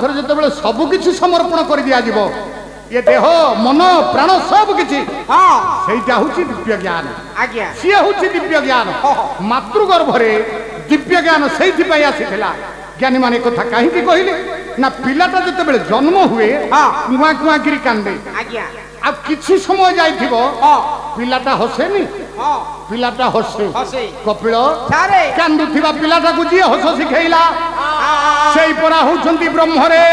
ପାଖରେ ଯେତେବେଳେ ସବୁ କିଛି ସମର୍ପଣ କରି ଦିଆଯିବ ये देह मन प्राण सब किछि सेटा होछि दिव्य ज्ञान आज्ञा सिए होछि दिव्य ज्ञान मातृगर्भरे दिव्य ज्ञान सेठी पई आसीथिला ज्ञानी माने कथा काहे की कहिले ना पिलाटा जते बेले जन्म हुए कुआ कुआ गिरी कांदे आज्ञा अब किछि समय जाइथिबो पिलाटा हसेनी पिलाटा हसे कपिल सारे कांदुथिबा पिलाटा को जी हस सिखैला सेई परा होछंती ब्रह्म रे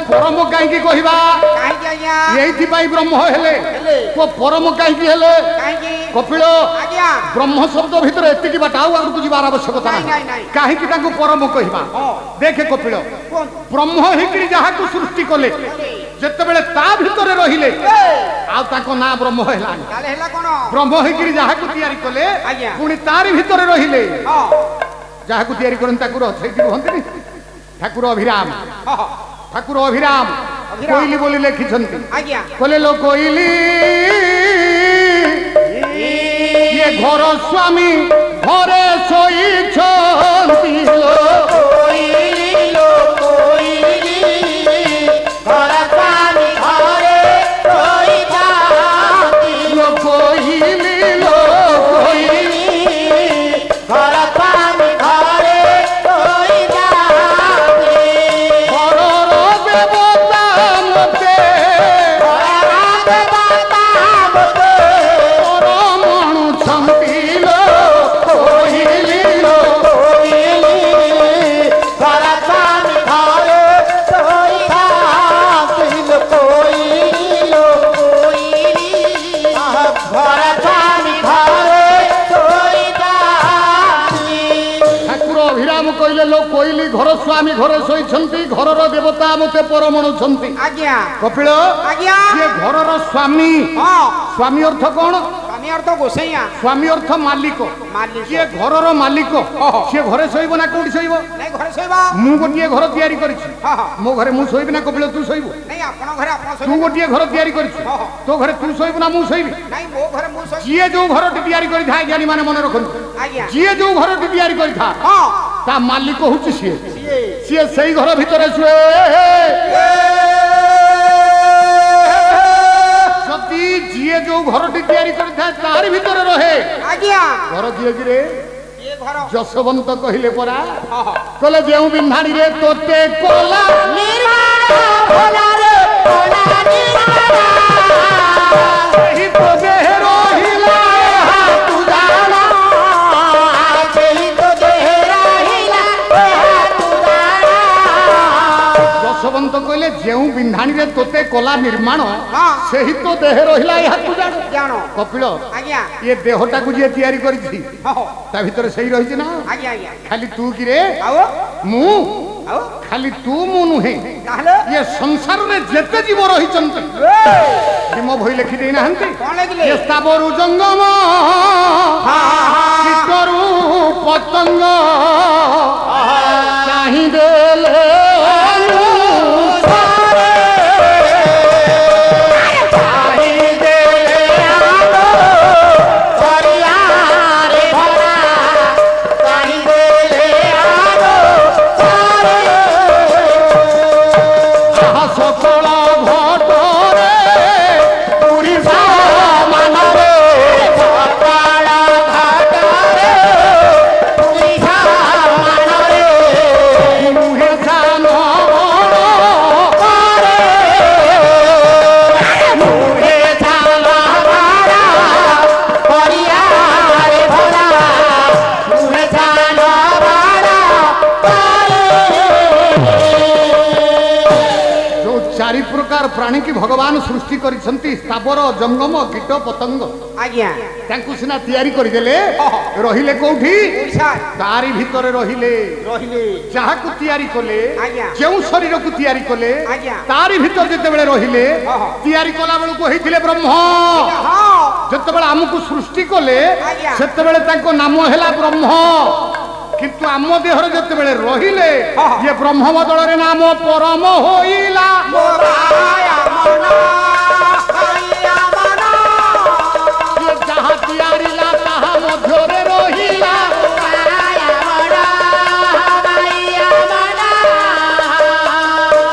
परम कहीं कहवा यही ब्रह्म हेले को परम कहीं हेले कपिल ब्रह्म शब्द भितर एति बाट आगू जीवार आवश्यकता कहीं परम कहवा देखे कपिल ब्रह्म होकर जहाँ सृष्टि कले जिते बड़े ता भितर रहिले ना ब्रह्म है ब्रह्म होकर जहाँ तैयारी कले पुणी तार भितर रहिले जहाँ तैयारी करते कहते ठाकुर अभिराम ठाकुर अभिराम कोइली बोली लिखिछंती कहले लो कोइली ये घर स्वामी घरे सोईछंती लो कोइली लो कोइली घर स्वामी घरे सोईछंती लो कोइली लो कोइली घर स्वामी घरे कोइली घर स्वामी घरे सोईछंती घरर देवता मते परमणुछंती आज्ञा कपिल आज्ञा ये घरर स्वामी स्वामी अर्थ कोन स्वामी अर्थ गोसैया स्वामी अर्थ मालिक मालिक ये घरर मालिक से घरे सोइबो ना कोठी सोइबो नै घरे सोइबो मु गोटिए घर तयारी करिछि मो घरे मु सोइबि ना कपिल तू सोइबो नै आपन घरे आपन सोइबो तू गोटिए घर तयारी करिछि तो घरे तू सोइबो ना मु सोइबि नै मो घरे मु सोइबि जिए जो घर तयारी करि था ज्ञानी माने मन रखन आज्ञा जिए जो घर तयारी करि था ता मालिक होछि सिए सिए सही घर भीतर शुए जदि जिए जो घर तैयारी करता तार भीतर रहे आज्ञा घर जिए गिरे ये घर जसवंत कहिले परा कले जेउ बिन्धाणी रे तोते कोला निर्माण होला रे कोला निर्माण सही तो देह रहिला तू जाना सही तो देह रहिला जसवंत कहले जेउ बिन्धाणी रे तोते कोला निर्माण सेही तो देह रहिला या तू जानो कपिल आज्ञा ये देहटा को जे तयारी करिछि ता भीतर सही रहिछि ना आज्ञा आज्ञा खाली तू कि रे मु खाली तू मु नुहे ये संसार में जेते जीव रहिछंती भीम भई लिखि देई नाहंती कोन लिखले ये स्थावरु जंगम की करू पतंग चाहि देले प्राणी की भगवान सृष्टि करिसंती स्थावर जंगम कीट पतंग आज्ञा तांकु सिना तयारी करि देले रहिले कोठी तारी भीतर रहिले जहा को तयारी कले जेउ शरीर को तयारी कले तारी भीतर जते बेले रहिले तयारी कला बेल को हेतिले ब्रह्म जते बेले हमकु सृष्टि कले सेते बेले तांको नाम हैला ब्रह्म কিন্তু ଆମ ଦେହରେ ଯେତେବେଳେ ରହିଲେ ଇଏ ବ୍ରହ୍ମ ବଦଳରେ ନାମ ପରମ ହୋଇଲା। ଯାହା ତିଆରିଲା ତାହା ମଧ୍ୟରେ ରହିଲା।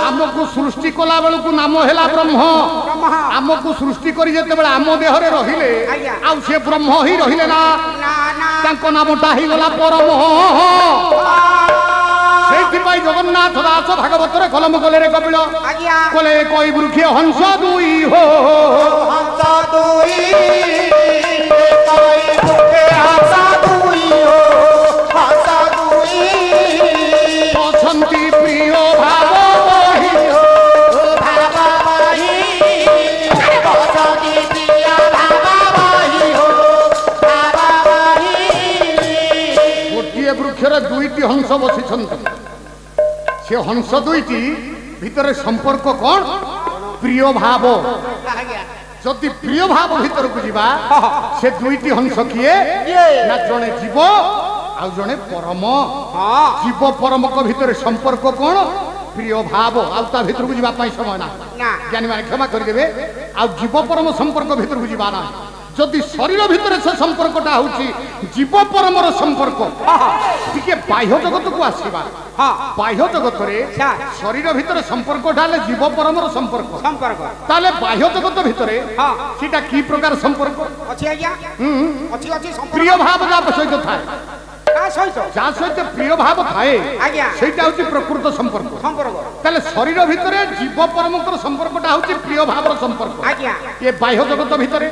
ଆମକୁ ସୃଷ୍ଟି କଲା ବେଳକୁ ନାମ ହେଲା ବ୍ରହ୍ମ। ଆମକୁ ସୃଷ୍ଟି କରି ଯେତେବେଳେ ଆମ ଦେହରେ ରହିଲେ ଆଉ ସେ ବ୍ରହ୍ମ ହିଁ ରହିଲେ ନା, ତାଙ୍କ ନାମଟା ହେଇଗଲା ପରମ। ସେଇଥିପାଇଁ ଜଗନ୍ନାଥ ଦାସ ଭାଗବତରେ କଲମ କଲେ ରେ କପିଳ କଲେ କଇ ବୃକ୍ଷ ହଂସ ଦୁଇ ହୋ ଅଛନ୍ତି ପ୍ରିୟ ଭାବ ଗୋଟିଏ ବୃକ୍ଷରେ ଦୁଇଟି ହଂସ ବସିଛନ୍ତି। ସେ ହଂସ ଦୁଇଟି ଭିତରେ ସମ୍ପର୍କ କଣ? ପ୍ରିୟ ଭାବ। ଯଦି ପ୍ରିୟ ଭାବ ଭିତରକୁ ଯିବା ସେ ଦୁଇଟି ହଂସ କିଏ ନା ଜଣେ ଜୀବ ଆଉ ଜଣେ ପରମ। ଜୀବ ପରମଙ୍କ ଭିତରେ ସମ୍ପର୍କ କଣ? ପ୍ରିୟ ଭାବ। ଆଉ ତା ଭିତରକୁ ଯିବା ପାଇଁ ସମୟ ନାହିଁ, ଜ୍ଞାନୀ ମାନେ କ୍ଷମା କରିଦେବେ। ଆଉ ଜୀବ ପରମ ସମ୍ପର୍କ ଭିତରକୁ ଯିବା ନାହିଁ। ଯଦି ଶରୀର ଭିତରେ ସେ ସମ୍ପର୍କଟା ହଉଛି ଜୀବ ପରମର ସମ୍ପର୍କ, ଟିକେ ବାହ୍ୟ ଜଗତକୁ ଆସିବା। ବାହ୍ୟ ଜଗତରେ ଶରୀର ଭିତରେ ସମ୍ପର୍କଟା ହେଲେ ଜୀବ ପରମର ସମ୍ପର୍କ। ତାହେଲେ ବାହ୍ୟ ଜଗତ ଭିତରେ ସେଟା କି ପ୍ରକାର ସମ୍ପର୍କ? ପ୍ରିୟ ଭାବ ଯାହା ସହିତ ଥାଏ, ଯାହା ସହିତ ପ୍ରିୟ ଭାବ ଥାଏ ସେଇଟା ହଉଛି ପ୍ରକୃତ ସମ୍ପର୍କ। ତାହେଲେ ଶରୀର ଭିତରେ ଜୀବ ପରମଙ୍କର ସମ୍ପର୍କଟା ହଉଛି ପ୍ରିୟ ଭାବର ସମ୍ପର୍କ। ଏ ବାହ୍ୟ ଜଗତ ଭିତରେ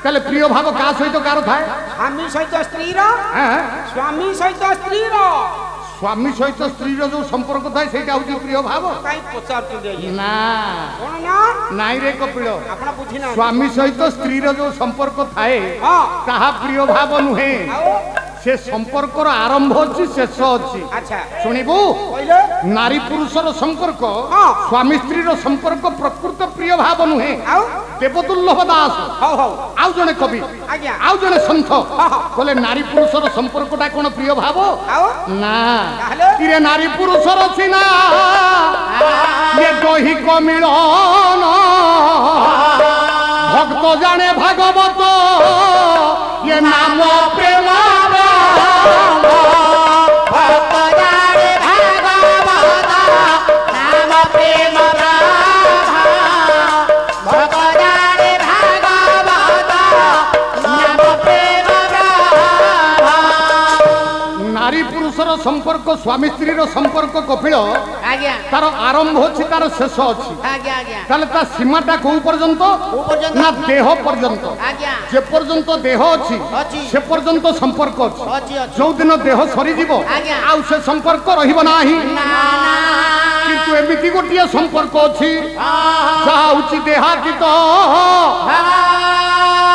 ତାହେଲେ ପ୍ରିୟ ଭାବ କାହା ସହିତ କାହାର ଥାଏ? ସ୍ୱାମୀ ସହିତ ସ୍ତ୍ରୀର, ସ୍ୱାମୀ ସହିତ ସ୍ତ୍ରୀର, ସ୍ୱାମୀ ସହିତ ସ୍ତ୍ରୀର ଯୋଉ ସମ୍ପର୍କ ଥାଏ ସେଇଟା ହଉଛି ପ୍ରିୟ ଭାବ। ନା ନାଇଁ ରେ କପିଳ, ସ୍ୱାମୀ ସହିତ ସ୍ତ୍ରୀର ଯୋଉ ସମ୍ପର୍କ ଥାଏ ତାହା ପ୍ରିୟ ଭାବ ନୁହେଁ। ସେ ସମ୍ପର୍କର ଆରମ୍ଭ ଅଛି, ଶେଷ ଅଛି। ଶୁଣିବୁ, ନାରୀ ପୁରୁଷର ସମ୍ପର୍କ, ସ୍ୱାମୀ ସ୍ତ୍ରୀର ସମ୍ପର୍କ ପ୍ରକୃତ ପ୍ରିୟ ଭାବ ନୁହେଁ। ଦେବଦୁର୍ଲ୍ଲଭ ଦାସ ଆଉ ଜଣେ କବି ଆଉ ଜଣେ ସନ୍ଥ କହିଲେ ନାରୀ ପୁରୁଷର ସମ୍ପର୍କଟା କଣ ପ୍ରିୟ ଭାବ? ନା, କିରେ ନାରୀ ପୁରୁଷର ସିନା ଦୈହିକ ମିଳନ, ଭକ୍ତ ଜାଣେ ଭାଗବତ ଇଏ ନାମ ପ୍ରେମ। নারী পুরুষর সম্পর্ক, স্বামী স্ত্রীর সম্পর্ক কপিল তার আরম্ভ অছি, তার শেষ অছি। তাহলে তার সীমাটা কোউ পর্যন্ত? না দেহ পর্যন্ত। যে পর্যন্ত দেহ অছি সে পর্যন্ত সম্পর্ক অছি। যৌদিন দেহ সরিଯିବ ଆଉ ସେ সম্পর্ক রহিব ନାହିଁ। কিন্তু এমিতি গোটিয়ে সম্পর্ক অছি যাহা হচ্ছে দেহাতীত।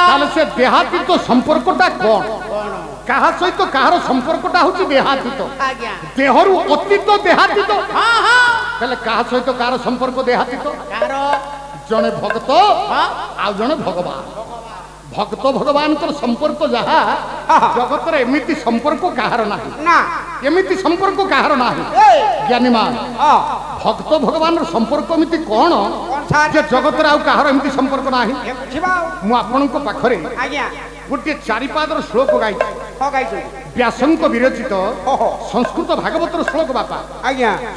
তাহলে সে দেহাতীত সম্পর্কটা কোন? কাহা সহিত কাহার সম্পর্কটা হচ্ছে দেহাতীত। দেহরু অতীত দেহাতীত। তাহলে কাহা সহিত কাহার সম্পর্ক দেহাতীত? জনে ভক্ত আর জনে ভগবান। ভক্ত ভগবানଙ୍କର সম্পর্ক যাহা জগতরে এমিতি সম্পর্ক কাহার ନାହିଁ। এমিতি সম্পর্ক কাহার ନାହିଁ। জ্ঞানী মান, ভক্ত ভগবানର সম্পর্ক এমিতি কোন যে জগতরে ଆଉ কাহার এমিতি সম্পর্ক ନାହିଁ। ମୁଁ ଆପଣଙ୍କ ପାଖରେ ଗୋଟିଏ ଚାରିପାଦର ଶ୍ଲୋକ ଗାଇଛି। ବ୍ୟାସଙ୍କ ବିରଚିତ ସଂସ୍କୃତ ଭାଗବତର ଶ୍ଲୋକ ବାପା।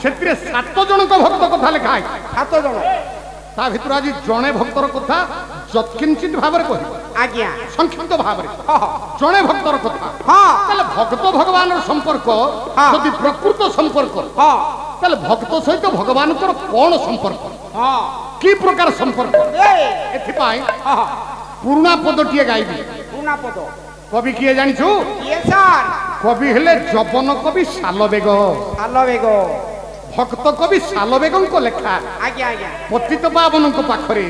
ସେଥିରେ 7 ଜଣଙ୍କ ଭକ୍ତ କଥା ଲେଖା ହେଇଛି। 7 ଜଣ। ତା ଭିତରୁ ଆଜି ଜଣେ ଭକ୍ତର କଥା ଯତ୍କିଞ୍ଚିତ ଭାବରେ କହିବ। ସଂକ୍ଷିପ୍ତ ଭାବରେ ଜଣେ ଭକ୍ତର କଥା। ତାହେଲେ ଭକ୍ତ ଭଗବାନର ସମ୍ପର୍କ ଯଦି ପ୍ରକୃତ ସମ୍ପର୍କ, ତାହେଲେ ଭକ୍ତ ସହିତ ଭଗବାନଙ୍କର କଣ ସମ୍ପର୍କ, କି ପ୍ରକାର ସମ୍ପର୍କ? ଏଥିପାଇଁ ପୁରୁଣା ପଦଟିଏ ଗାଇବି। কবি কিয়ে জানিছু? কবি হলে যবন কবি শালবেগ। ভক্ত কবি শালবেগঙ্ক লেখা পতিত পাবনଙ୍କ পাখরে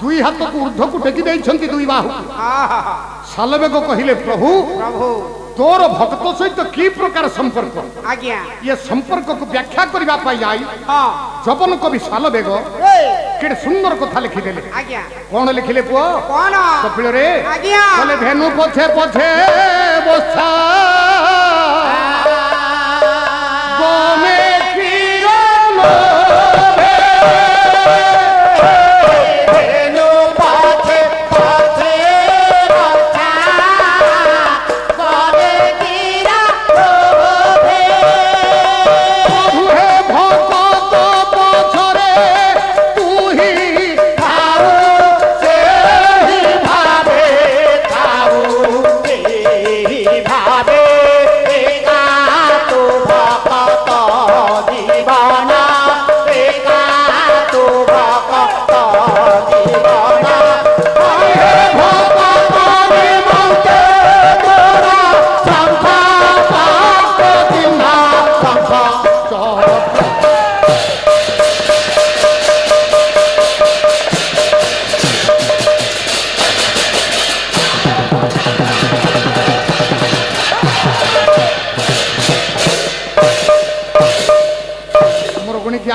দুই হাতକୁ ঊর্ধ্বକୁ ଟେକି ଦେଇଛନ୍ତି, ଦୁଇ ବାହୁକୁ। শালবেগ কহিলে প্রভু তোর ভক্ত সহিত কি প্রকার সম্পর্ক? ইয়ে সম্পর্কକୁ ব্যাখ্যা করিবা পাই যাই যবন কবি শালবেগ কেড়ে সুন্দর কথা লিখিদেলে। কোন লিখিলে পুଅ? কপিল রে বলে ভেনু পথে পথে বসা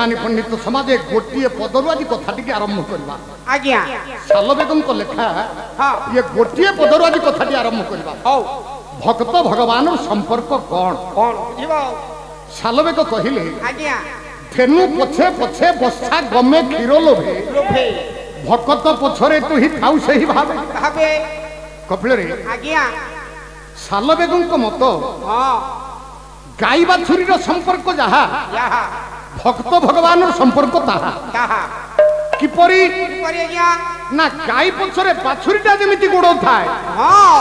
জ্ঞାନୀ ପଣ୍ଡିତ ସମାଜେ ଗୋଟିଏ ପଦରୁ ଆଜି କଥାଟିକି ଆରମ୍ଭ କରିବା। ଆଜ୍ଞା ସାଲ ବେଗଙ୍କ ଲେଖା ହଁ ଇଏ ଗୋଟିଏ ପଦରୁ ଆଜି କଥାଟି ଆରମ୍ଭ କରିବା। ହଉ ଭକ୍ତ ଭଗବାନର ସମ୍ପର୍କ କଣ? କଣ ବୁଝିବ? ସାଲ ବେଗ କହିଲେ ଆଜ୍ଞା ଧେନୁ ପଛେ ପଛେ ବସା ଗମେ କ୍ଷୀର ଲୋଭେ ଲୋଭେ ଭକତ ପଛରେ ତୁ ହିଁ ଥାଉ ସେହି ଭାବେ। ଭାବେ କପିଳରେ ଆଜ୍ଞା ସାଲ ବେଗଙ୍କ ମତ ହଁ ଗାଈ ବାଛୁରୀର ସମ୍ପର୍କ ଯାହା ଯାହା ଭକ୍ତ ଭଗବାନର ସମ୍ପର୍କ ତାହା। ତାହା କିପରି କିପରି ଆଜ୍ଞା? ନା ଗାଈ ପଛରେ ବାଛୁରୀଟା ଯେମିତି ଗୋଡଉଥାଏ ହଁ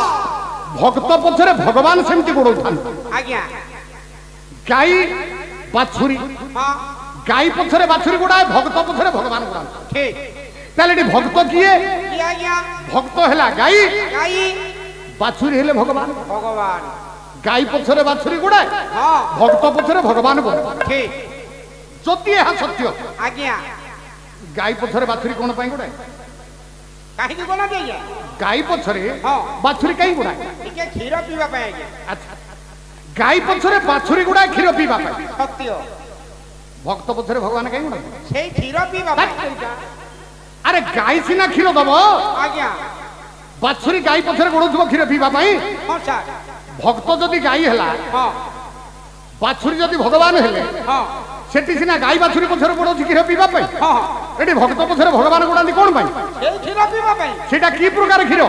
ଭକ୍ତ ପଛରେ ଭଗବାନ ସେମିତି ଗୋଡଉଥାନ୍ତି। ଆଜ୍ଞା ଗାଈ ବାଛୁରୀ ହଁ ଗାଈ ପଛରେ ବାଛୁରୀ ଗୋଡାଏ ଭକ୍ତ ପଛରେ ଭଗବାନ ଗୋଡାନ୍ତି। ଠିକ ତାହେଲେ ଏଠି ଭକ୍ତ କିଏ? କି ଆଜ୍ଞା? ଭକ୍ତ ହେଲା ଗାଈ ଗାଈ ବାଛୁରୀ ହେଲେ ଭଗବାନ। ଭଗବାନ ଗାଈ ପଛରେ ବାଛୁରୀ ଗୋଡାଏ ହଁ ଭକ୍ତ ପଛରେ ଭଗବାନ ଗୋଡାଏ। ଠିକ ଯଦି ଏହା ସତ୍ୟ ଆଜ୍ଞା ଗାଈ ପଛରେ ବାଛୁରୀ କଣ ପାଇଁ ଗୋଡାଏ? କାହିଁକି ବୋଲନ୍ତି ଆଜ୍ଞା? ଗାଈ ପଛରେ ହଁ ବାଛୁରୀ କାହିଁ ଗୋଡାଏ? ଟିକେ କ୍ଷୀର ପିଇବା ପାଇଁ ଆଜ୍ଞା। ଆଚ୍ଛା ଗାଈ ପଛରେ ବାଛୁରୀ ଗୋଡାଏ କ୍ଷୀର ପିଇବା ପାଇଁ। ସତ୍ୟ ଭକ୍ତ ପଛରେ ଭଗବାନ କାହିଁ ଗୋଡାଏ? ସେଇ କ୍ଷୀର ପିଇବା ପାଇଁ। ଆରେ ଗାଈ ସିନା କ୍ଷୀର ଦବ ଆଜ୍ଞା ବାଛୁରୀ ଗାଈ ପଛରେ ଗୋଡଉଥିବ କ୍ଷୀର ପିଇବା ପାଇଁ। ହଁ ସାର୍ ଭକ୍ତ ଯଦି ଗାଈ ହେଲା ହଁ ବାଛୁରୀ ଯଦି ଭଗବାନ ହେଲେ ହଁ ସେଠି ସିନା ଗାଈ ବାଛୁରୀ ପଛରେ ଗୋଡଉଛି କ୍ଷୀର ପିଇବା ପାଇଁ। ହଁ ଏଠି ଭକ୍ତ ପଛରେ ଭଗବାନ ଗୋଡାନ୍ତି କଣ ପାଇଁ? ସେଇ କ୍ଷୀର ପିଇବା ପାଇଁ। ସେଇଟା କି ପ୍ରକାର କ୍ଷୀର?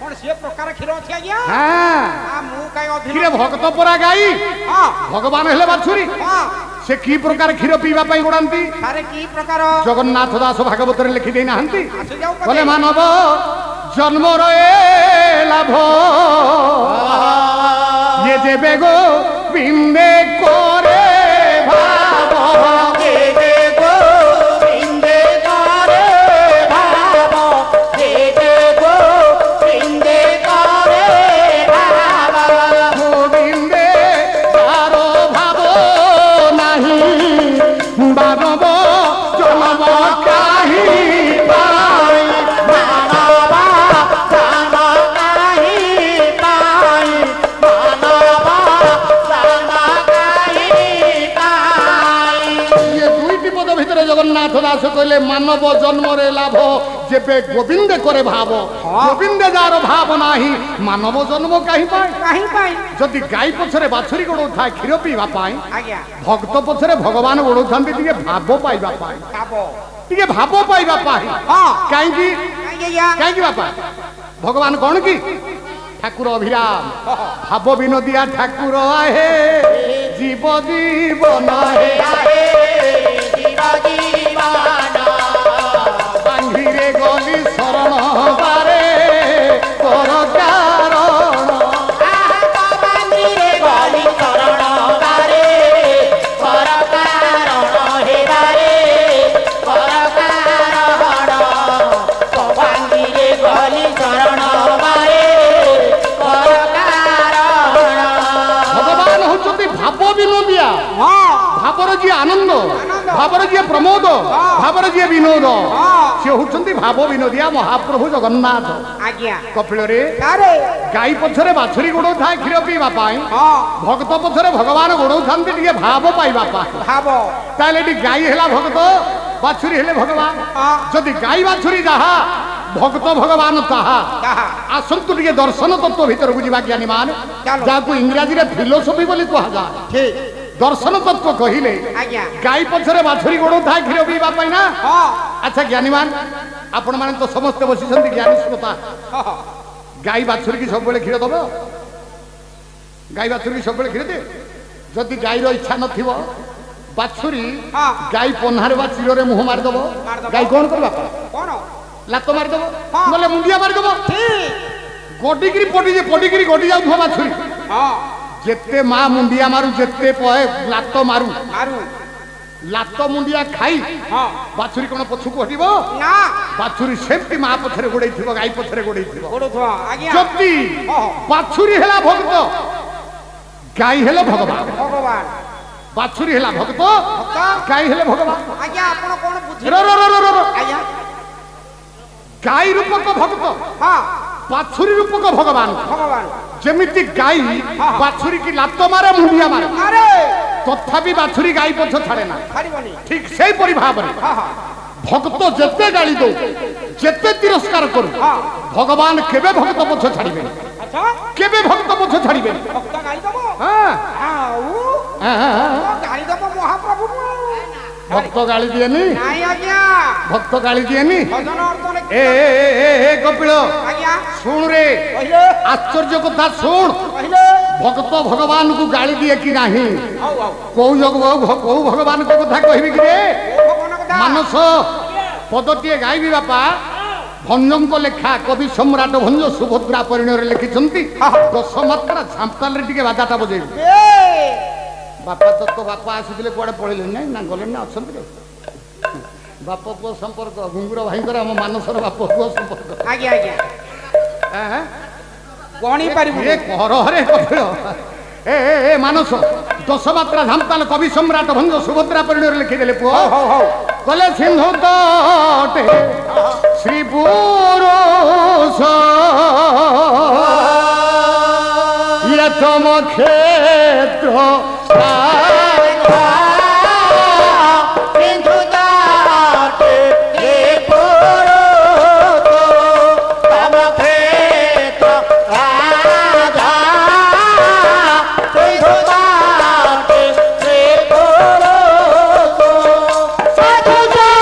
କଣ ସିଏ ପ୍ରକାର କ୍ଷୀର ଅଛି ଆଜ୍ଞା? ହଁ ମୁଁ କାଇଁ ଅଧିକ କ୍ଷୀର ଭକ୍ତ ପରା ଗାଈ ହଁ ଭଗବାନ ହେଲେ ବାଛୁରୀ ହଁ ସେ କି ପ୍ରକାର କ୍ଷୀର ପିଇବା ପାଇଁ ଗୋଡାନ୍ତି? ସାରେ କି ପ୍ରକାର? ଜଗନ୍ନାଥ ଦାସ ଭାଗବତରେ ଲେଖି ଦେଇ ନାହାନ୍ତି ଆସି ଯାଉ କହିଲେ ମାନବ ଜନ୍ମର ଏ ଲାଭ ଇଏ ଯେବେ ଗୋ ବିନ୍ଦେ করে ভাব যেবে গো বিন্দে করে ভাব যেবে গো বিন্দে করে ভাব গোবিন্দে তার ভাব নাহি মানব জন্ম কাহি পাই মানব জন্ম কাহি পাই মানব জগন্নাথ দাস কইলে মানব জন্মরে লাভ যেবে গোবিন্দে করে ভাব গোবিন্দে যার ভাব নাহি মানব জন্ম কাহি পায় কাহি পাই। যদি গাଈ পছরে বাছুরি গোড়াউଥାଏ କ୍ଷୀର ପିଇବା ପାଇଁ ଆଜ୍ଞା ଭକ୍ତ ପଛରେ ଭଗବାନ ଗୋড়ାଉଥାନ୍ତି ଟିକେ ଭାବ ପାଇବା ପାଇଁ ଭାବ ଟିକେ ଭାବ ପାଇବା ପାଇଁ। ହଁ କାହିଁକି କାହିଁକି ଆଜ୍ଞା? କାହିଁକି ବାପା ଭଗବାନ କଣ କି ଠାକୁର ଅଭିରାମ ଭାବ ବିନୋଦିଆ ଠାକୁର ଆହେ ଜୀବ ଜୀବନ ବାଙ୍ଗିରେ ଗଲି ଶରଣ ବାରେ କର କାରଣ ଭଗବାନ ହଉଛନ୍ତି ଭାବ ବିନୋଦିଆ ଭାବର ଯିଏ ଆନନ୍ଦ ଭାବର ଯିଏ ପ୍ରମୋଦ ଭାବର ଯିଏ ବିନୋଦ ସେ ହଉଛନ୍ତି ଭାବ ବିନୋଦିଆ ମହାପ୍ରଭୁ ଜଗନ୍ନାଥ। ଆଜ୍ଞା କପିଳରେ ସାରେ ଗାଈ ପଛରେ ବାଛୁରୀ ଗୋଡଉଥାଏ କ୍ଷୀର ପିଇବା ପାଇଁ ହଁ ଭକ୍ତ ପଛରେ ଭଗବାନ ଗୋଡଉଥାନ୍ତି ଟିକେ ଭାବ ପାଇବା ପାଇଁ। ଭାବ ତାହେଲେ ଏଠି ଗାଈ ହେଲା ଭକ୍ତ ବାଛୁରୀ ହେଲେ ଭଗବାନ। ହଁ ଯଦି ଗାଈ ବାଛୁରୀ ଯାହା ଭକ୍ତ ଭଗବାନ ତାହା ତାହା ଆସନ୍ତୁ ଟିକେ ଦର୍ଶନ ତତ୍ତ୍ୱ ଭିତରକୁ ଯିବା ଜ୍ଞାନୀ ମାନେ ଚାଲ। ଯାହାକୁ ଇଂରାଜୀରେ ଫିଲୋସଫି ବୋଲି କୁହାଯାଏ। ଠିକ ଦର୍ଶନ ତତ୍ତ୍ୱ କହିଲେ ଆଜ୍ଞା ଗାଈ ପଛରେ ବାଛୁରୀ ଗୋଡଉଥାଏ କ୍ଷୀର ପିଇବା ପାଇଁ ନା। ହଁ ଆଚ୍ଛା ଜ୍ଞାନୀମାନ ଆପଣମାନେ ତ ସମସ୍ତେ ବସିଛନ୍ତି ଜ୍ଞାନୀ ଶ୍ରୋତା ହଁ ଗାଈ ବାଛୁରୀ କି ସବୁବେଳେ କ୍ଷୀର ଦବ? ଗାଈ ବାଛୁରୀ କି ସବୁବେଳେ କ୍ଷୀର ଦିଏ? ଯଦି ଗାଈର ଇଚ୍ଛା ନଥିବ ବାଛୁରୀ ହଁ ଗାଈ ପହ୍ନାରେ ବା ଚିରରେ ମୁହଁ ମାରିଦବ ମାରିଦବ। ଗାଈ କଣ କରିବ? କଣ ଲାତ ମାରିଦବ ହଁ। ନହେଲେ ମୁଣ୍ଡିଆ ମାରିଦବ ଠିକ ଗଡିକିରି ପଡିକିରି ଗଡି ଯାଉଥିବ ବାଛୁରୀ। ହଁ ଯେତେ ମା ମୁଣ୍ଡିଆ ମାରୁ ଯେତେ ଲାତ ମାରୁ ମାରୁ ଲାତ ମୁଣ୍ଡିଆ ଖାଇ ହଁ ବାଛୁରୀ କଣ ପଛକୁ ହଟିବ? ନା ବାଛୁରୀ ସେମିତି ମା ପଛରେ ଗୋଡେଇଥିବ ଗାଈ ପଛରେ ଗୋଡେଇଥିବ। ଗୋଡୁଥିବ ଆଜ୍ଞା ଯଦି ହଁ ବାଛୁରୀ ହେଲା ଭକ୍ତ ଗାଈ ହେଲେ ଭଗବାନ ଭଗବାନ ବାଛୁରୀ ହେଲା ଭକ୍ତ ଭକ୍ତ ଗାଈ ହେଲେ ଭଗବାନ। ଆଜ୍ଞା ଆପଣ କଣ ବୁଝି ର ର ର ର ର। ଆଜ୍ଞା ଗାଈ ରୂପକ ଭକ୍ତ ହଁ ବାଛୁରୀ ରୂପକ ଭଗବାନ। ଭଗବାନ ଯେମିତି ଗାଈ ହଁ। ବାଛୁରୀ କି ଲାତ ମାରେ ମୁଣ୍ଡିଆ ମାରେ ଆରେ তথাপি বাছুরি গাই পଛ ছাড়ে না ছাড়িবনি ঠিক সেইপরি ভাবে হ্যাঁ হ্যাঁ ভক্ত যেতে গালি দৌ যেতে তিরস্কার করু হ্যাঁ ভগবান কেবে ভক্ত পছ ছাড়িবেন আচ্ছা কেবে ভক্ত পছ ছাড়িবেন ভক্ত গাড়ি দেব হ্যাঁ আউ হ্যাঁ, হ্যাঁ, হ্যাঁ। গাড়ি দেব মহাপ্রভু ভক্ত গালি দিয়েনি নাই আজ্ঞা ভক্ত গালি দিয়েনি ভজন অর্থনে এ কপিল আজ্ঞা শুণ রে কইলে আশ্চর্য কথা শুণ কইলে ভক্ত ভগবান কু গালি দিয়ে কি নাহি আউ আউ কোউ ভগবান কথা কহিবি কি রে ভগবান কথা ମାନସ ପଦଟିଏ ଗାଇବି ବାପା ଭଞ୍ଜଙ୍କ ଲେଖା କବି ସମ୍ରାଟ ଭଞ୍ଜ ସୁଭଦ୍ରା ପରିଣୟରେ ଲେଖିଛନ୍ତି ଦଶମାତ୍ରା ଝାମ୍ପାଲରେ ଟିକେ ବାଜାଟା ବଜେଇବି ଏ ବାପା ତ ବାପା ଆସିଥିଲେ କୁଆଡେ ପଳେଇଲେଣି ନାଇଁ ନା ଗଲେଣି ନା ଅଛନ୍ତି ରେ ବାପ ପୁଅ ସମ୍ପର୍କ ଘୁଙ୍ଗୁର ଭାଇଙ୍କର ଆମ ମାନସର ବାପ ପୁଅ ସମ୍ପର୍କ ଆଜ୍ଞା ଆଜ୍ଞା ଆଁ? ଗଣି ପାରିବୁ ଏ କରହରେ କପିଳ ଏ ମାନସ ଦଶମାତ୍ରା ଝାମ୍ପାଲ କବି ସମ୍ରାଟ ଭଞ୍ଜ ସୁଭଦ୍ରା ପରିଣୟରେ ଲେଖିଦେଲେ ପୁଅ ହଉ ହଉ কলে সিন্ধু তটে শ্রী পুরুষ তম ক্ষেত্র সিন্ধু তটে হে পুরুষ তব ক্ষেত্র রাজা সিন্ধু তটে হে পুরুষ সাধু জনে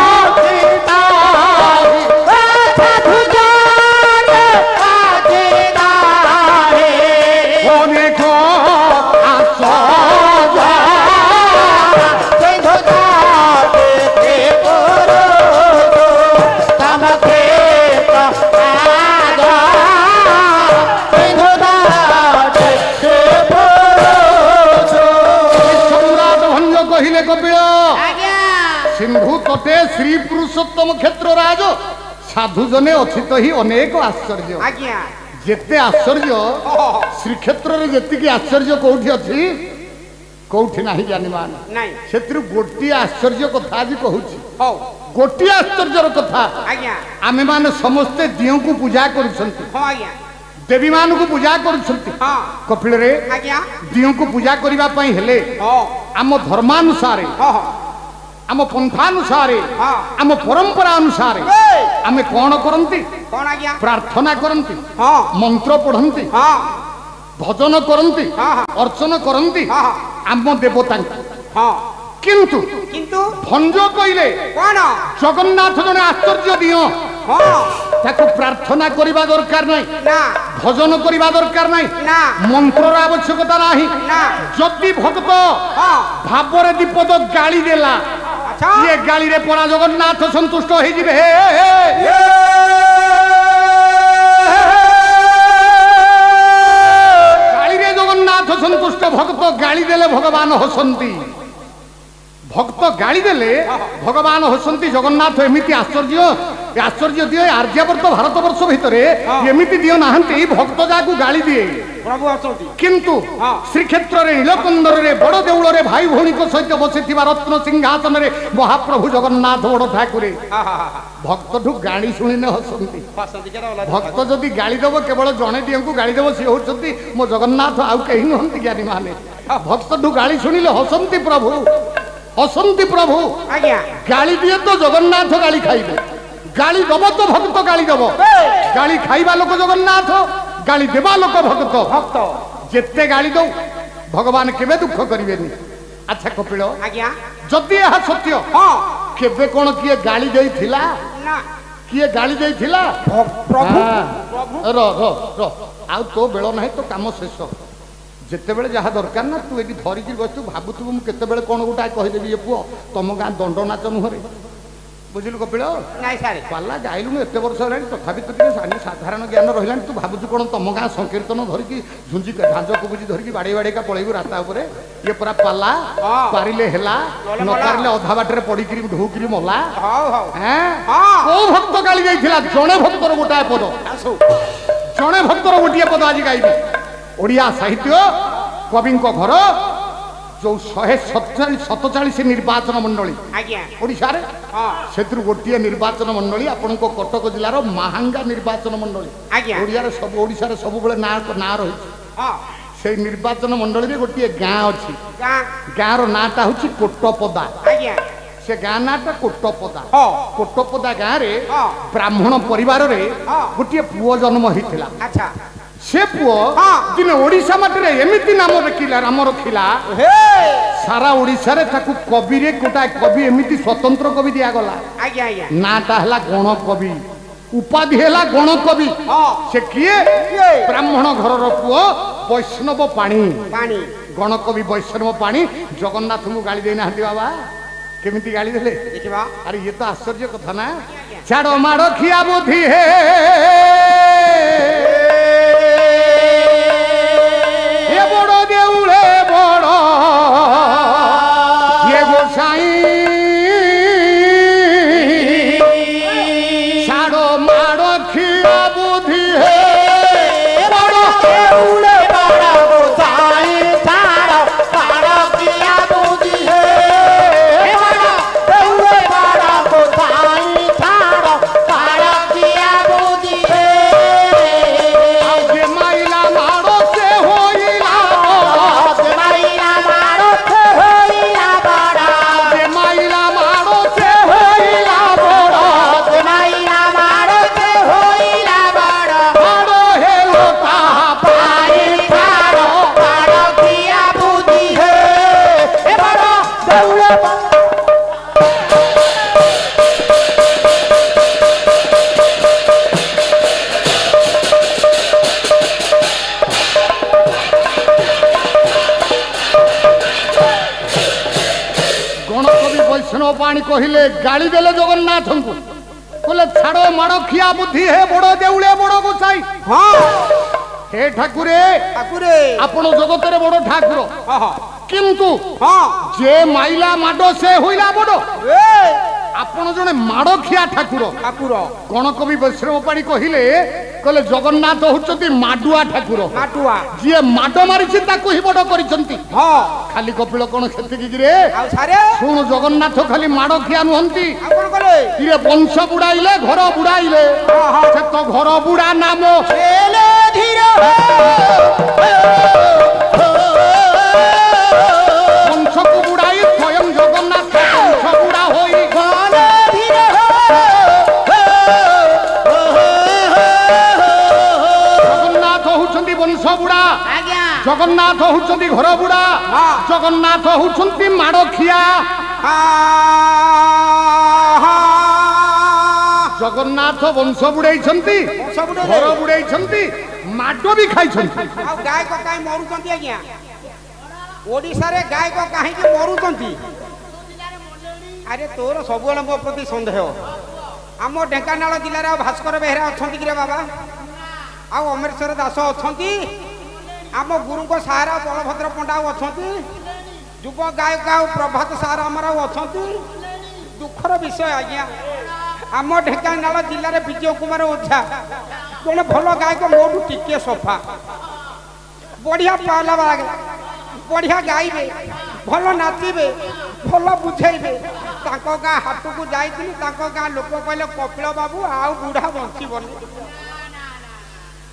আজিদারি সাধু জনে আজিদারি অনেক সিন্ধু তটে হে পুরুষ তব ক্ষেত্র রাজা সিন্ধু তটে হে পুরুষ সম্রাট ভঞ্জ কহিলে কপিল আজ্ঞা সিন্ধু তটে শ্রী পুরুষোত্তম ক্ষেত্র রাজ সাধু জনে অচিত হি অনেক আশ্চর্য আজ্ঞা যেতে আশ্চর্য শ্রীক্ষেত্ରରେ ଯେତିକି ଆଶ୍ଚର୍ଯ୍ୟ କୋଉଠି ଅଛି କୋଉଠି ନାହିଁ ଜାଣିବାନ নাই ସେଥିରୁ ଗୋଟିଏ ଆଶ୍ଚର୍ଯ୍ୟ କଥା ଆଜି କହୁଛି ହଉ ଗୋଟିଏ ଆଶ୍ଚର୍ଯ୍ୟର କଥା ଆଜ୍ଞା ଆମେମାନେ ସମସ୍ତେ ଦିଅଙ୍କୁ ପୂଜା କରୁଛନ୍ତି ହଁ ଆଜ୍ଞା ଦେବୀମାନଙ୍କୁ ପୂଜା କରୁଛନ୍ତି ହଁ କପିଳରେ ଆଜ୍ଞା ଦିଅଙ୍କୁ ପୂଜା କରିବା ପାଇଁ ହେଲେ ହଁ ଆମ ଧର୍ମାନୁସାରେ ହଁ ହଁ ଆମ ପନ୍ଥାନୁସାରେ ହଁ ଆମ ପରମ୍ପରା ଅନୁସାରେ ଏ ଆମେ କଣ କରନ୍ତି କଣ ଆଜ୍ଞା ପ୍ରାର୍ଥନା କରନ୍ତି ହଁ ମନ୍ତ୍ର ପଢନ୍ତି ହଁ ଭଜନ କରନ୍ତି ହଁ ହଁ ଅର୍ଚ୍ଚନ କରନ୍ତି ହଁ ହଁ ଆମ ଦେବତାଙ୍କୁ ହଁ କିନ୍ତୁ କିନ୍ତୁ ଭଞ୍ଜ କହିଲେ କଣ ଜଗନ୍ନାଥ ଜଣେ ଆଶ୍ଚର୍ଯ୍ୟ ଦିଅ ହଁ ତାକୁ ପ୍ରାର୍ଥନା କରିବା ଦରକାର ନାହିଁ ନା ଭଜନ କରିବା ଦରକାର ନାହିଁ ନା ମନ୍ତ୍ରର ଆବଶ୍ୟକତା ନାହିଁ ନା ଯଦି ଭକ୍ତ ହଁ ଭାବରେ ଦୀପଦ ଗାଳି ଦେଲା ଆଚ୍ଛା ଇଏ ଗାଳିରେ ପରା ଜଗନ୍ନାଥ ସନ୍ତୁଷ୍ଟ ହେଇଯିବେ ଗାଳିରେ ଜଗନ୍ନାଥ ସନ୍ତୁଷ୍ଟ ଭକ୍ତ ଗାଳି ଦେଲେ ଭଗବାନ ହସନ୍ତି ଭକ୍ତ ଗାଳି ଦେଲେ ଭଗବାନ ହସନ୍ତି ଜଗନ୍ନାଥ ଏମିତି ଆଶ୍ଚର୍ଯ୍ୟ ଦିଏ ଆର୍ଯ୍ୟାବର୍ତ ଭାରତବର୍ଷ ଭିତରେ ଏମିତି ଦିଅ ନାହାନ୍ତି ଭକ୍ତ ଯାହାକୁ ଗାଳି ଦିଏ ପ୍ରଭୁ ଅଛନ୍ତି କିନ୍ତୁ ଶ୍ରୀକ୍ଷେତ୍ରରେ ନୀଳକନ୍ଦରରେ ବଡ଼ ଦେଉଳରେ ଭାଇ ଭଉଣୀଙ୍କ ସହିତ ବସିଥିବା ରତ୍ନ ସିଂହାସନରେ ମହାପ୍ରଭୁ ଜଗନ୍ନାଥ ବଡ଼ ଠାକୁରେ ଭକ୍ତଠୁ ଗାଳି ଶୁଣିଲେ ହସନ୍ତି ଭକ୍ତ ଯଦି ଗାଳି ଦେବ କେବଳ ଜଣେ ଦିଅଙ୍କୁ ଗାଳି ଦେବ ସିଏ ହଉଛନ୍ତି ମୋ ଜଗନ୍ନାଥ ଆଉ କେହି ନୁହନ୍ତି ଜ୍ଞାନୀ ମାନେ ଭକ୍ତଠୁ ଗାଳି ଶୁଣିଲେ ହସନ୍ତି ପ୍ରଭୁ ହସନ୍ତି ପ୍ରଭୁ ଆଜ୍ଞା ଗାଳି ଦିଏ ତ ଜଗନ୍ନାଥ ଗାଳି ଖାଇବେ ଗାଳି ଦବ ତ ଭକ୍ତ ଗାଳି ଦବ ଗାଳି ଖାଇବା ଲୋକ ଜଗନ୍ନାଥ ଗାଳି ଦେବା ଲୋକ ଭକ୍ତ ଭକ୍ତ ଯେତେ ଗାଳି ଦଉ ଭଗବାନ କେବେ ଦୁଃଖ କରିବେନି ଆଚ୍ଛା କପିଳ ଆଜ୍ଞା ଯଦି ଏହା ସତ୍ୟ ହଁ କେବେ କଣ କିଏ ଗାଳି ଦେଇଥିଲା ନା କିଏ ଗାଳି ଦେଇଥିଲା ପ୍ରଭୁ ର ର ର ଆଉ ତୋ ବେଳ ନାହିଁ ତ କାମ ଶେଷ ଯେତେବେଳେ ଯାହା ଦରକାର ନା ତୁ ଏଠି ଧରିକି ବସିଛୁ ଭାବୁଥିବୁ ମୁଁ କେତେବେଳେ କଣ ଗୋଟା କହିଦେବି ଏ ପୁଅ ତମ ଗାଁ ଦଣ୍ଡ ନାଚ ମୁହଁରେ ବୁଝିଲୁ କପିଳ ନାଇଁ ସାରେ ପାଲା ଗାଇଲୁଣୁ ଏତେ ବର୍ଷ ହେଲାଣି ତଥାପି ତୁ ଟିକେ ସାଧାରଣ ଜ୍ଞାନ ରହିଲାଣି ତୁ ଭାବୁଛୁ କଣ ତମ ଗାଁ ସଂକୀର୍ତ୍ତନ ଧରିକି ଝୁଞ୍ଜି ଝାଞ୍ଜ କୁବୁଜି ଧରିକି ବାଡ଼େଇ ବାଡ଼େଇକା ପଳେଇବୁ ରାସ୍ତା ଉପରେ ଇଏ ପୁରା ପାଲା ପାରିଲେ ହେଲା ନ ପାରିଲେ ଅଧା ବାଟରେ ପଡିକିରି ଢୋକିରି ମଲା ହଉ ହଉ କୋଉ ଭକ୍ତ ଗାଳି ଯାଇଥିଲା ଜଣେ ଭକ୍ତର ଗୋଟାଏ ପଦ ଜଣେ ଭକ୍ତର ଗୋଟିଏ ପଦ ଆଜି ଗାଇବି ଓଡ଼ିଆ ସାହିତ୍ୟ କବିଙ୍କ ଘର ଯୋଉ 147 ନିର୍ବାଚନ ମଣ୍ଡଳୀ ଆଜ୍ଞା ଓଡ଼ିଶାରେ ହଁ ସେଥିରୁ ଗୋଟିଏ ନିର୍ବାଚନ ମଣ୍ଡଳୀ ଆପଣଙ୍କ କଟକ ଜିଲ୍ଲାର ମାହାଙ୍ଗା ନିର୍ବାଚନ ମଣ୍ଡଳୀ ଆଜ୍ଞା ଓଡ଼ିଶାରେ ସବୁବେଳେ ନାଁ ରହିଛି ହଁ সেই নির্বাচন মন্ডলী গোটিয়ে গাঁ অছি ଗାଁ ଗାଁର ନାଁଟା ହଉଛି କୋଟପଦା ଆଜ୍ଞା ସେ ଗାଁ ନାଁଟା କୋଟପଦା ହଁ କୋଟପଦା ଗାଁରେ ହଁ ବ୍ରାହ୍ମଣ ପରିବାରରେ ହଁ ଗୋଟିଏ ପୁଅ ଜନ୍ମ ହେଇଥିଲା ଆଚ୍ଛା ସେ ପୁଅ ହଁ ଦିନେ ଓଡ଼ିଶା ମାଟିରେ ଏମିତି ନାମ ନାମ ରଖିଲା ହେ ସାରା ଓଡ଼ିଶାରେ ତାକୁ କବିରେ ଗୋଟାଏ କବି ଏମିତି ସ୍ୱତନ୍ତ୍ର କବି ଦିଆଗଲା ଆଜ୍ଞା ଆଜ୍ଞା ନାଁଟା ହେଲା ଗଣକବି ଉପାଧି ହେଲା ଗଣକବି ହଁ ସେ କିଏ କିଏ? ବ୍ରାହ୍ମଣ ଘରର ପୁଅ ବୈଷ୍ଣବ ପାଣି ପାଣି ଗଣକବି ବୈଷ୍ଣବ ପାଣି ଜଗନ୍ନାଥଙ୍କୁ ଗାଳି ଦେଇନାହାନ୍ତି ବାବା କେମିତି ଗାଳି ଦେଲେ ଦେଖିବା ଆରେ ଇଏ ତ ଆଶ୍ଚର୍ଯ୍ୟ କଥା ନା ଛାଡ଼ ମାଡ଼ ଖିଆ ବୁଦ୍ଧି ହେ ଏ ବଡ଼ ଦେଉଳେ ବଡ଼ ଏ ଗୋସାଇଁ ଛାଡ଼ ମାଡ଼ ଖିଆ ବୁଦ୍ଧି ହେ ବଡ଼ ଦେଉଳେ ବଡ଼ ଗୋସାଇଁ ଛାଡ଼ ମାଡ଼ ଖିଆ ବୁଦ୍ଧି ହେ ବଡ଼ ଦେଉଳେ ବଡ଼ ଗୋସାଇଁ ଛାଡ଼ ମାଡ଼ ଖିଆ ବୁଦ୍ଧି ହେ ଆଉ ଯେ ମାଇଲା ମାଡ଼ ସେ ହୋଇଲା ଯେ ମାଇଲା ମାଡ଼ ସେ ହୋଇଲା ବଡ଼ ଯେ ମାଇଲା ମାଡ଼ ସେ ହୋଇଲା ବଡ଼ ଯେ ମାଇଲା ମାଡ଼ ସେ ହୋଇଲା ବଡ଼ ବଡ଼ ହେଲୋ ତାହା ପାଇ ଛାଡ଼ ମାଡ଼ ଖିଆ ବୁଦ୍ଧି ହେ ଏ ବଡ଼ ଦେଉଳେ ଗଣକବି ବୈଷ୍ଣବ ପାଣି କହିଲେ ଗାଳି ଦେଲେ ଜଗନ୍ନାଥଙ୍କୁ କହିଲେ ଛାଡ଼ ମାଡ଼ ଖିଆ ବୁଦ୍ଧି ହେ ବଡ଼ ଦେଉଳେ ବଡ଼ ଗୋସାଇ ହଁ ହେ ଠାକୁରେ ଠାକୁରେ ଆପଣ ଜଗତରେ ବଡ଼ ଠାକୁର ହଁ ହଁ କିନ୍ତୁ ହଁ ଯେ ମାଇଲା ମାଡ଼ ସେ ହୋଇଲା ବଡ଼ ଏ ଆପଣ ଜଣେ ମାଡ଼ଖିଆ ଠାକୁର ଠାକୁର ଗଣକବି ବୈଷ୍ଣବ ପାଣି କହିଲେ କହିଲେ ଜଗନ୍ନାଥ ହଉଛନ୍ତି ମାଡୁଆ ଠାକୁର ମାଟୁଆ ଯିଏ ମାଡ଼ ମାରିଛି ତାକୁ ହିଁ ବଡ଼ କରିଛନ୍ତି ହଁ ଖାଲି କପିଳ କଣ ସେତିକି ରେ ଆଉ ସାରେ ଶୁଣୁ ଜଗନ୍ନାଥ ଖାଲି ମାଡ଼ଖିଆ ନୁହନ୍ତି ଆଉ କଣ କଲେ ଇଏ ବଂଶ ବୁଡାଇଲେ ଘର ବୁଡାଇଲେ ହଁ ହଁ ସେ ତ ଘର ବୁଡା ନାମ ଏଲେ ଧୀର ବଂଶକୁ ବୁଡାଇ ସ୍ୱୟଂ ଜଗନ୍ନାଥ ବଂଶ ବୁଡା ହୋଇ ଗଲେ ଧୀର ଜଗନ୍ନାଥ ହଉଛନ୍ତି ବଂଶ ବୁଡା ଆଜ୍ଞା ଜଗନ୍ନାଥ ହଉଛନ୍ତି ଘର ବୁଡା ହଁ ଜଗନ୍ନାଥ ହଉଛନ୍ତି ମାଡ଼ଖିଆ ଜଗନ୍ନାଥ ବଂଶ ବୁଡେଇଛନ୍ତି ଘର ବୁଡେଇଛନ୍ତି ମାଡ ବି ଖାଇଛନ୍ତି ଆଉ ଗାୟକ କାହିଁ ମରୁଛନ୍ତି ଆଜ୍ଞା ଓଡ଼ିଶାରେ ଗାୟକ କାହିଁକି ମରୁଛନ୍ତି ଆରେ ତୋର ସବୁବେଳେ ମୋ ପ୍ରତି ସନ୍ଦେହ ଆମ ଢେଙ୍କାନାଳ ଜିଲ୍ଲାରେ ଆଉ ଭାସ୍କର ବେହେରା ଅଛନ୍ତି କିରେ ବାବା ଆଉ ଅମରେଶ୍ୱର ଦାସ ଅଛନ୍ତି ଆମ ଗୁରୁଙ୍କ ସାହାରା ବଳଭଦ୍ର ପଣ୍ଡା ଆଉ ଅଛନ୍ତି ଯୁବ ଗାୟକ ଆଉ ପ୍ରଭାତ ସାହାରା ଆମର ଆଉ ଅଛନ୍ତି ଦୁଃଖର ବିଷୟ ଆଜ୍ଞା ଆମ ଢେଙ୍କାନାଳ ଜିଲ୍ଲାରେ ବିଜୟ କୁମାର ଓଝା ଜଣେ ଭଲ ଗାୟକ ମୋଠୁ ଟିକେ ସଫା ବଢ଼ିଆ ପାଲା ବଢ଼ିଆ ଗାଇବେ ଭଲ ନାଚିବେ ଭଲ ବୁଝେଇବେ ତାଙ୍କ ଗାଁ ହାଟକୁ ଯାଇଥିଲି ତାଙ୍କ ଗାଁ ଲୋକ କହିଲେ କପିଳ ବାବୁ ଆଉ ବୁଢ଼ା ବଞ୍ଚିବନି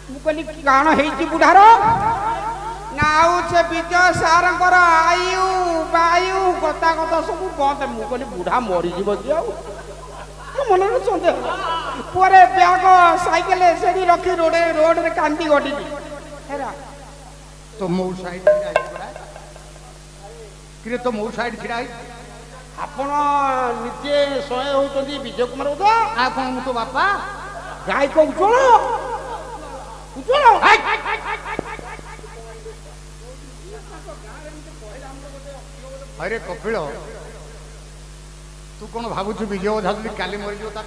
ମୁଁ କହିଲି କ'ଣ ହେଇଛି ବୁଢ଼ାର ନା ଆଉ ସେ ବିଜୟ ସାରଙ୍କର ଆୟୁ ବାୟୁ ଗତା ଗତା ସବୁ ବନ୍ଦ ମୁଁ କହିଲି ବୁଢ଼ା ମରିଯିବ କି ଆଉ ମନରେ ସନ୍ଦେହ ପରେ ବ୍ୟାଗ ସାଇକେଲ ସେଠି ରଖି ରୋଡରେ କାନ୍ଦି ଗଡ଼ିଲି ହେଲା ତ ମୋ ସାଇଡ୍ ଛିଡ଼ା ହେଇଛି ପରା କିରେ ତ ମୋ ସାଇଡ୍ ଛିଡ଼ା ହେଇଛି ଆପଣ ନିଜେ ସ୍ୱୟଂ ହଉଛନ୍ତି ବିଜୟ କୁମାର ଓଝା ଆଉ କଣ ମୁଁ ତ ବାପା ଗାୟକ ଉଜ୍ଜଳ ଉଜ୍ଜଳ ଆରେ କପିଳ ତୁ କଣ ଭାବୁଛୁ ବିଜୟ ଓଝା ଯଦି କାଲି ମରିଯିବ ତା